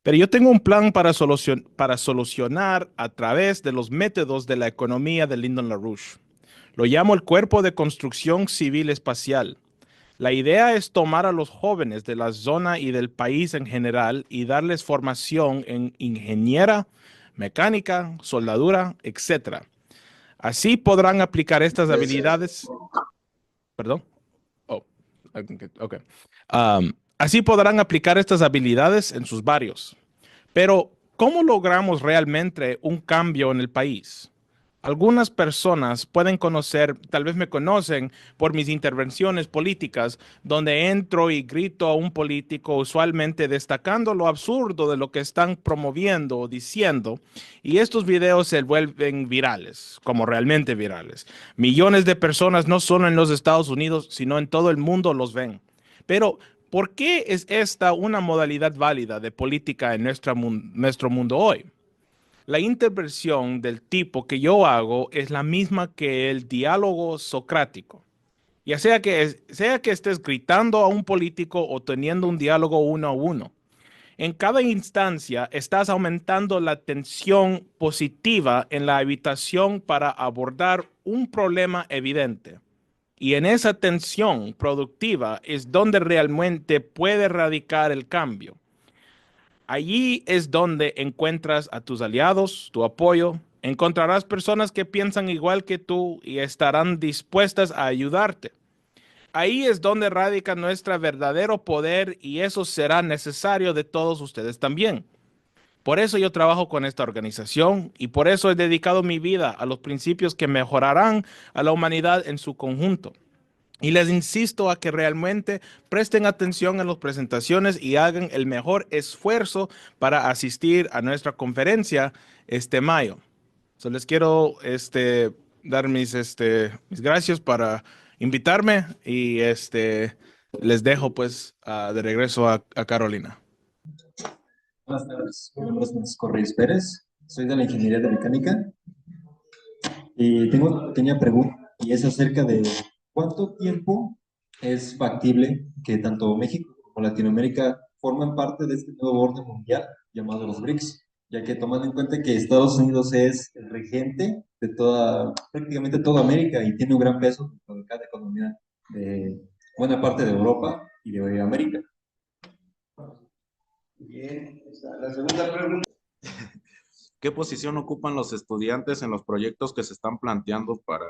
Pero yo tengo un plan para solucionar a través de los métodos de la economía de Lyndon LaRouche. Lo llamo el Cuerpo de Construcción Civil Espacial. La idea es tomar a los jóvenes de la zona y del país en general y darles formación en ingeniera, mecánica, soldadura, etc. Así podrán aplicar estas habilidades. Perdón. Oh, ok. Así podrán aplicar estas habilidades en sus barrios. Pero, ¿cómo logramos realmente un cambio en el país? Algunas personas pueden conocer, tal vez me conocen por mis intervenciones políticas, donde entro y grito a un político, usualmente destacando lo absurdo de lo que están promoviendo o diciendo, y estos videos se vuelven virales, como realmente virales. Millones de personas, no solo en los Estados Unidos, sino en todo el mundo, los ven. Pero, ¿por qué es esta una modalidad válida de política en nuestro mundo hoy? La intervención del tipo que yo hago es la misma que el diálogo socrático. Ya sea que estés gritando a un político o teniendo un diálogo uno a uno. En cada instancia estás aumentando la tensión positiva en la habitación para abordar un problema evidente. Y en esa tensión productiva es donde realmente puede radicar el cambio. Allí es donde encuentras a tus aliados, tu apoyo. Encontrarás personas que piensan igual que tú y estarán dispuestas a ayudarte. Ahí es donde radica nuestro verdadero poder y eso será necesario de todos ustedes también. Por eso yo trabajo con esta organización y por eso he dedicado mi vida a los principios que mejorarán a la humanidad en su conjunto. Y les insisto a que realmente presten atención en las presentaciones y hagan el mejor esfuerzo para asistir a nuestra conferencia este mayo. Les quiero dar mis gracias para invitarme y les dejo pues de regreso a Carolina. Buenas tardes, mi nombre es Francisco Reyes Pérez, soy de la Ingeniería de Mecánica y tengo una pequeña pregunta y es acerca de cuánto tiempo es factible que tanto México como Latinoamérica formen parte de este nuevo orden mundial llamado los BRICS, ya que tomando en cuenta que Estados Unidos es el regente de prácticamente toda América y tiene un gran peso dentro de cada economía de buena parte de Europa y de América. Bien, la segunda pregunta. ¿Qué posición ocupan los estudiantes en los proyectos que se están planteando para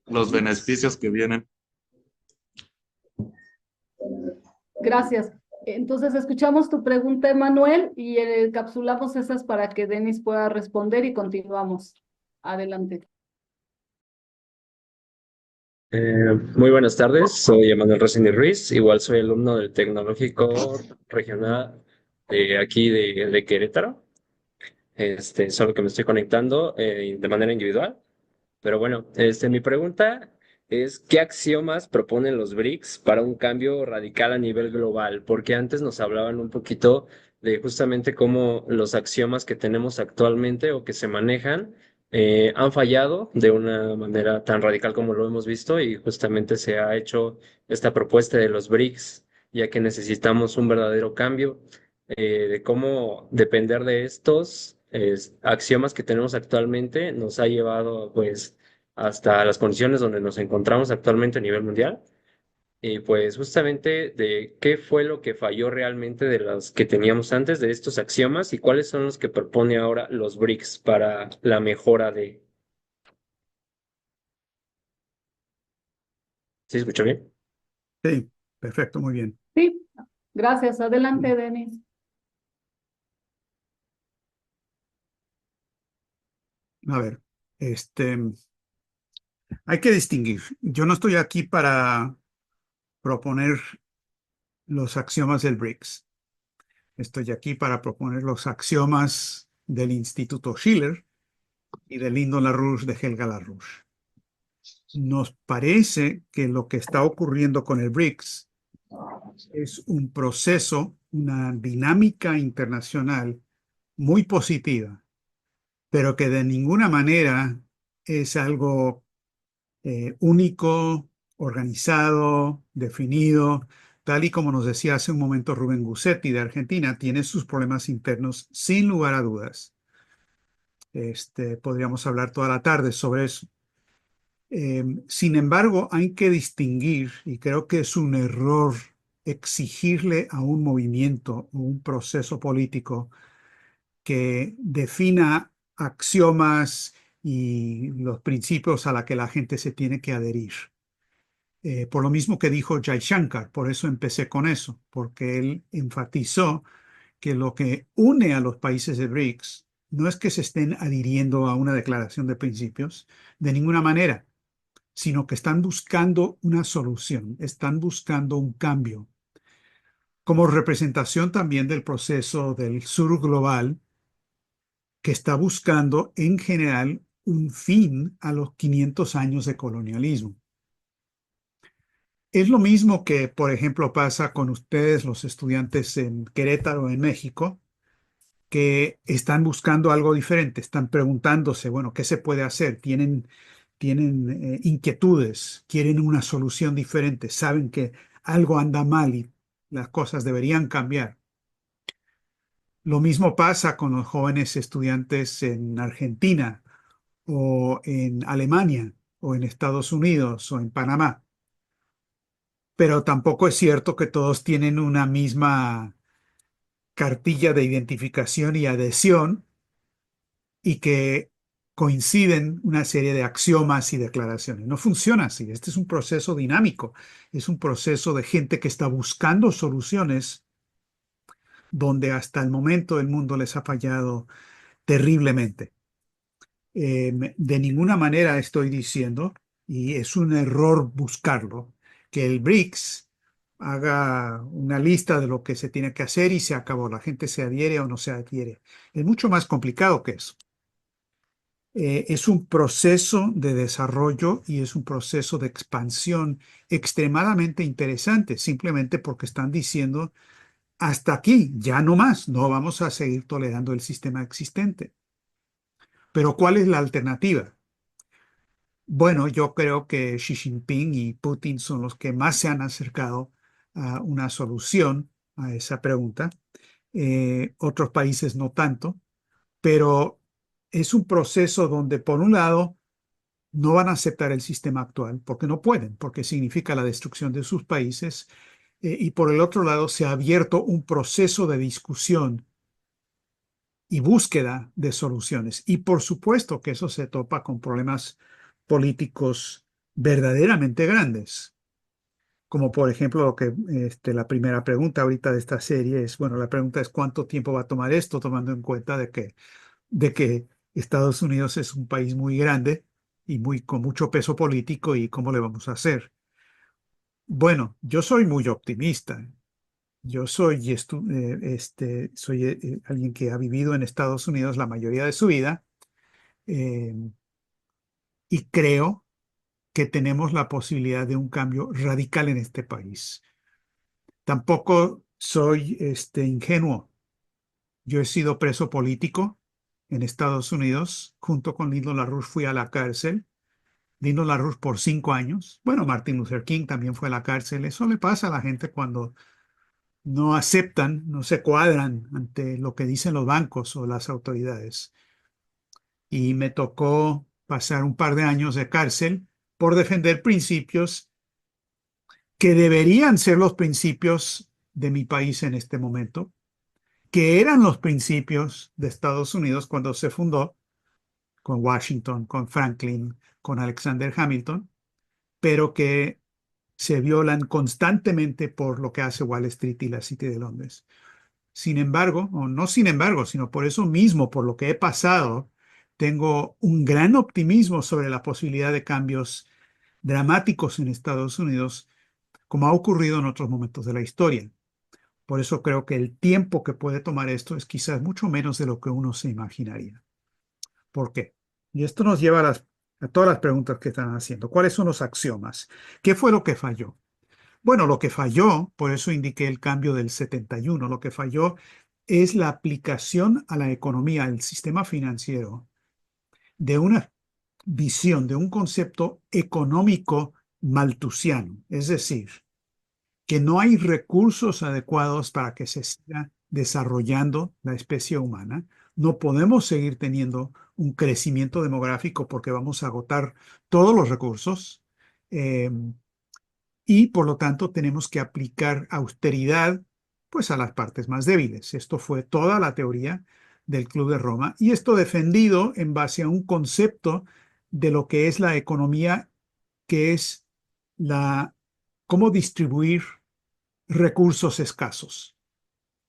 los beneficios que vienen? Gracias. Entonces, escuchamos tu pregunta, Emanuel, y encapsulamos esas para que Denis pueda responder y continuamos. Adelante. Muy buenas tardes, soy Emanuel Rosini Ruiz, igual soy alumno del Tecnológico Regional de aquí de Querétaro, solo que me estoy conectando de manera individual, pero bueno, mi pregunta es, ¿qué axiomas proponen los BRICS para un cambio radical a nivel global? Porque antes nos hablaban un poquito de justamente cómo los axiomas que tenemos actualmente o que se manejan han fallado de una manera tan radical como lo hemos visto y justamente se ha hecho esta propuesta de los BRICS, ya que necesitamos un verdadero cambio de cómo depender de estos axiomas que tenemos actualmente nos ha llevado pues hasta las condiciones donde nos encontramos actualmente a nivel mundial. Y pues justamente de qué fue lo que falló realmente de las que teníamos antes de estos axiomas y cuáles son los que propone ahora los BRICS para la mejora de... ¿Sí escucha bien? Sí, perfecto, muy bien. Sí, gracias. Adelante, Denis. A ver, hay que distinguir. Yo no estoy aquí para proponer los axiomas del BRICS. Estoy aquí para proponer los axiomas del Instituto Schiller y de Lyndon LaRouche, de Helga LaRouche. Nos parece que lo que está ocurriendo con el BRICS es un proceso, una dinámica internacional muy positiva, pero que de ninguna manera es algo único, organizado, definido, tal y como nos decía hace un momento Rubén Gussetti de Argentina, tiene sus problemas internos sin lugar a dudas. Podríamos hablar toda la tarde sobre eso. Sin embargo, hay que distinguir, y creo que es un error exigirle a un movimiento o un proceso político que defina axiomas y los principios a la que la gente se tiene que adherir. Por lo mismo que dijo Jaishankar, por eso empecé con eso, porque él enfatizó que lo que une a los países de BRICS no es que se estén adhiriendo a una declaración de principios de ninguna manera, sino que están buscando una solución, están buscando un cambio, como representación también del proceso del sur global, que está buscando en general un fin a los 500 años de colonialismo. Es lo mismo que, por ejemplo, pasa con ustedes, los estudiantes en Querétaro, en México, que están buscando algo diferente, están preguntándose, bueno, ¿qué se puede hacer? Tienen inquietudes, quieren una solución diferente, saben que algo anda mal y las cosas deberían cambiar. Lo mismo pasa con los jóvenes estudiantes en Argentina o en Alemania o en Estados Unidos o en Panamá. Pero tampoco es cierto que todos tienen una misma cartilla de identificación y adhesión y que coinciden una serie de axiomas y declaraciones. No funciona así. Este es un proceso dinámico. Es un proceso de gente que está buscando soluciones donde hasta el momento el mundo les ha fallado terriblemente. De ninguna manera estoy diciendo, y es un error buscarlo, que el BRICS haga una lista de lo que se tiene que hacer y se acabó. La gente se adhiere o no se adhiere. Es mucho más complicado que eso. Es un proceso de desarrollo y es un proceso de expansión extremadamente interesante, simplemente porque están diciendo, hasta aquí, ya no más, no vamos a seguir tolerando el sistema existente. Pero ¿cuál es la alternativa? Bueno, yo creo que Xi Jinping y Putin son los que más se han acercado a una solución a esa pregunta. Otros países no tanto, pero es un proceso donde, por un lado, no van a aceptar el sistema actual porque no pueden, porque significa la destrucción de sus países. Y por el otro lado, se ha abierto un proceso de discusión y búsqueda de soluciones. Y por supuesto que eso se topa con problemas políticos verdaderamente grandes, como por ejemplo lo que la primera pregunta ahorita de esta serie es, bueno, la pregunta es ¿cuánto tiempo va a tomar esto, tomando en cuenta de que Estados Unidos es un país muy grande y con mucho peso político y cómo le vamos a hacer? Bueno, yo soy muy optimista. Yo soy alguien que ha vivido en Estados Unidos la mayoría de su vida eh, y creo que tenemos la posibilidad de un cambio radical en este país. Tampoco soy ingenuo. Yo he sido preso político en Estados Unidos. Junto con Lyndon LaRouche fui a la cárcel. Lyndon LaRouche por 5 años. Bueno, Martin Luther King también fue a la cárcel. Eso le pasa a la gente cuando no aceptan, no se cuadran ante lo que dicen los bancos o las autoridades. Y me tocó pasar un par de años de cárcel por defender principios que deberían ser los principios de mi país en este momento, que eran los principios de Estados Unidos cuando se fundó, con Washington, con Franklin, con Alexander Hamilton, pero que se violan constantemente por lo que hace Wall Street y la City de Londres. Sin embargo, o no sin embargo, sino por eso mismo, por lo que he pasado, tengo un gran optimismo sobre la posibilidad de cambios dramáticos en Estados Unidos, como ha ocurrido en otros momentos de la historia. Por eso creo que el tiempo que puede tomar esto es quizás mucho menos de lo que uno se imaginaría. ¿Por qué? Y esto nos lleva a todas las preguntas que están haciendo. ¿Cuáles son los axiomas? ¿Qué fue lo que falló? Bueno, lo que falló, por eso indiqué el cambio del 71, lo que falló es la aplicación a la economía, al sistema financiero, de una visión, de un concepto económico malthusiano, es decir, que no hay recursos adecuados para que se siga desarrollando la especie humana. No podemos seguir teniendo un crecimiento demográfico porque vamos a agotar todos los recursos y por lo tanto tenemos que aplicar austeridad pues a las partes más débiles. Esto fue toda la teoría del Club de Roma y esto defendido en base a un concepto de lo que es la economía, que es cómo distribuir recursos escasos.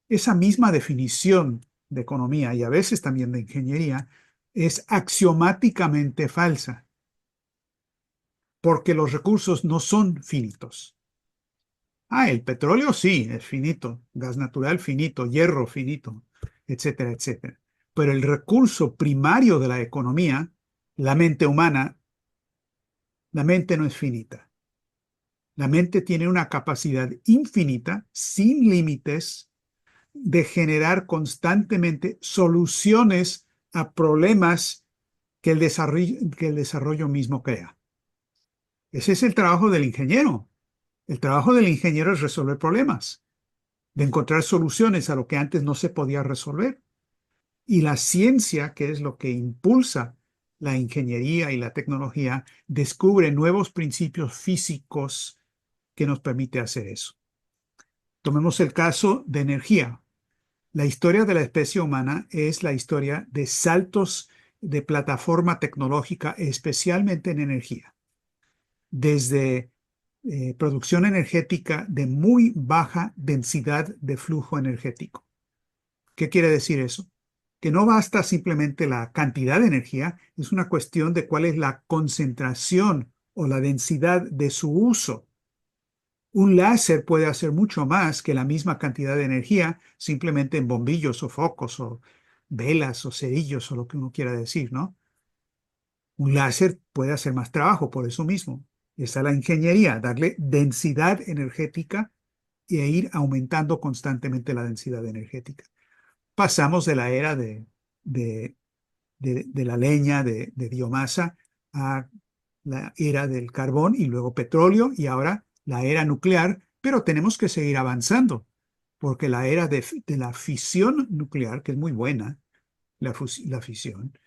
Esa misma definición de economía y a veces también de ingeniería es axiomáticamente falsa, porque los recursos no son finitos. El petróleo sí, es finito, gas natural finito, hierro finito, etcétera, etcétera. Pero el recurso primario de la economía, la mente humana, la mente no es finita. La mente tiene una capacidad infinita, sin límites, de generar constantemente soluciones a problemas que el desarrollo mismo crea. Ese es el trabajo del ingeniero. El trabajo del ingeniero es resolver problemas, de encontrar soluciones a lo que antes no se podía resolver. Y la ciencia, que es lo que impulsa la ingeniería y la tecnología, descubre nuevos principios físicos que nos permite hacer eso. Tomemos el caso de energía. La historia de la especie humana es la historia de saltos de plataforma tecnológica, especialmente en energía. Desde producción energética de muy baja densidad de flujo energético. ¿Qué quiere decir eso? Que no basta simplemente la cantidad de energía, es una cuestión de cuál es la concentración o la densidad de su uso. Un láser puede hacer mucho más que la misma cantidad de energía simplemente en bombillos o focos o velas o cerillos o lo que uno quiera decir, ¿no? Un láser puede hacer más trabajo por eso mismo. Esa es la ingeniería, darle densidad energética e ir aumentando constantemente la densidad energética. Pasamos de la era de la leña, de biomasa, a la era del carbón y luego petróleo y ahora la era nuclear, pero tenemos que seguir avanzando porque la era de la fisión nuclear, que es muy buena, la fisión,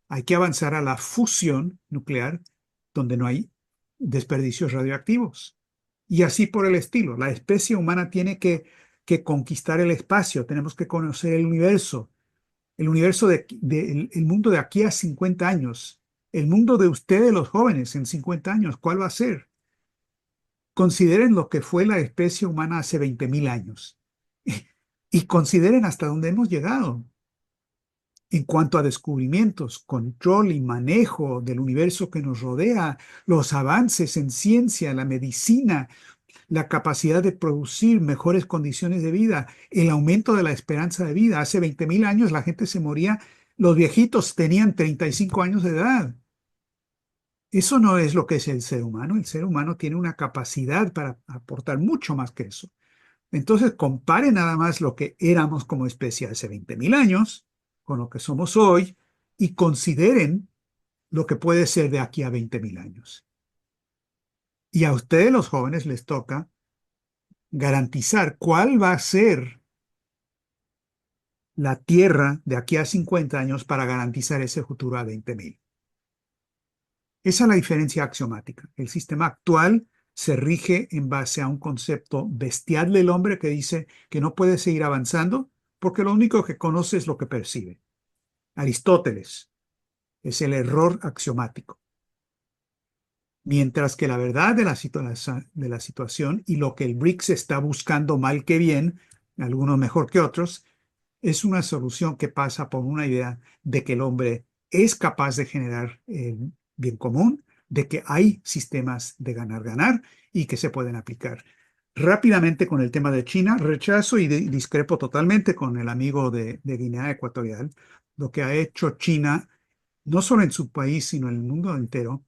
hay que avanzar a la fusión nuclear donde no hay desperdicios radioactivos. Y así por el estilo. La especie humana tiene que conquistar el espacio, tenemos que conocer el universo el mundo de aquí a 50 años, el mundo de ustedes los jóvenes en 50 años, ¿cuál va a ser? Consideren lo que fue la especie humana hace 20.000 años y consideren hasta dónde hemos llegado en cuanto a descubrimientos, control y manejo del universo que nos rodea, los avances en ciencia, la medicina, la capacidad de producir mejores condiciones de vida, el aumento de la esperanza de vida. Hace 20.000 años la gente se moría, los viejitos tenían 35 años de edad. Eso no es lo que es el ser humano. El ser humano tiene una capacidad para aportar mucho más que eso. Entonces, compare nada más lo que éramos como especie hace 20.000 años con lo que somos hoy y consideren lo que puede ser de aquí a 20.000 años. Y a ustedes, los jóvenes, les toca garantizar cuál va a ser la Tierra de aquí a 50 años para garantizar ese futuro a 20.000. Esa es la diferencia axiomática. El sistema actual se rige en base a un concepto bestial del hombre que dice que no puede seguir avanzando porque lo único que conoce es lo que percibe. Aristóteles es el error axiomático. Mientras que la verdad de la situación y lo que el BRICS está buscando mal que bien, algunos mejor que otros, es una solución que pasa por una idea de que el hombre es capaz de generar el bien común, de que hay sistemas de ganar-ganar y que se pueden aplicar. Rápidamente con el tema de China, rechazo y discrepo totalmente con el amigo de Guinea Ecuatorial. Lo que ha hecho China, no solo en su país, sino en el mundo entero,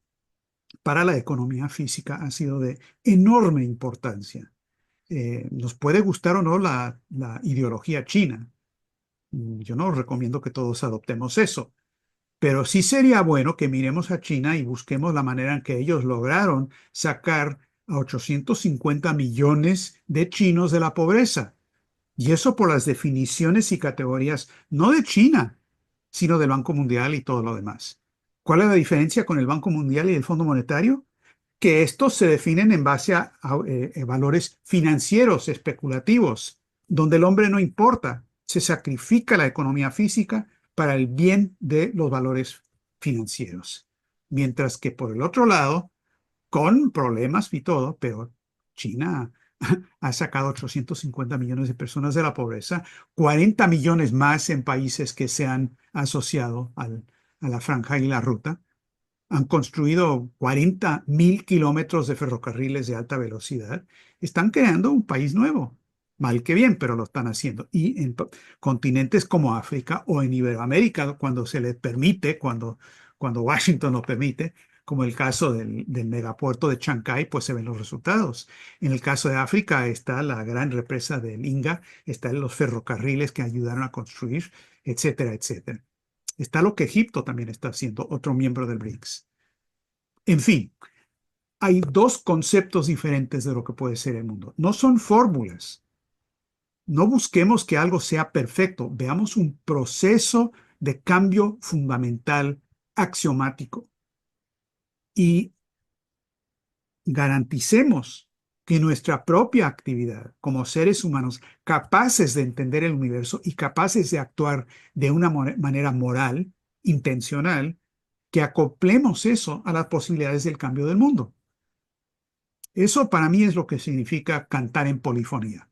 para la economía física ha sido de enorme importancia. Nos puede gustar o no la ideología china. Yo no recomiendo que todos adoptemos eso, Pero sí sería bueno que miremos a China y busquemos la manera en que ellos lograron sacar a 850 millones de chinos de la pobreza. Y eso por las definiciones y categorías, no de China, sino del Banco Mundial y todo lo demás. ¿Cuál es la diferencia con el Banco Mundial y el Fondo Monetario? Que estos se definen en base a, valores financieros especulativos, donde el hombre no importa, se sacrifica la economía física para el bien de los valores financieros. Mientras que por el otro lado, con problemas y todo, pero China ha sacado 850 millones de personas de la pobreza, 40 millones más en países que se han asociado a la franja y la ruta. Han construido 40.000 kilómetros de ferrocarriles de alta velocidad. Están creando un país nuevo. Mal que bien, pero lo están haciendo. Y en continentes como África o en Iberoamérica, cuando se les permite, cuando Washington lo permite, como el caso del megapuerto de Chancay, pues se ven los resultados. En el caso de África está la gran represa del Inga, están los ferrocarriles que ayudaron a construir, etcétera, etcétera. Está lo que Egipto también está haciendo, otro miembro del BRICS. En fin, hay dos conceptos diferentes de lo que puede ser el mundo. No son fórmulas. No busquemos que algo sea perfecto. Veamos un proceso de cambio fundamental, axiomático. Y garanticemos que nuestra propia actividad como seres humanos capaces de entender el universo y capaces de actuar de una manera moral, intencional, que acoplemos eso a las posibilidades del cambio del mundo. Eso para mí es lo que significa cantar en polifonía.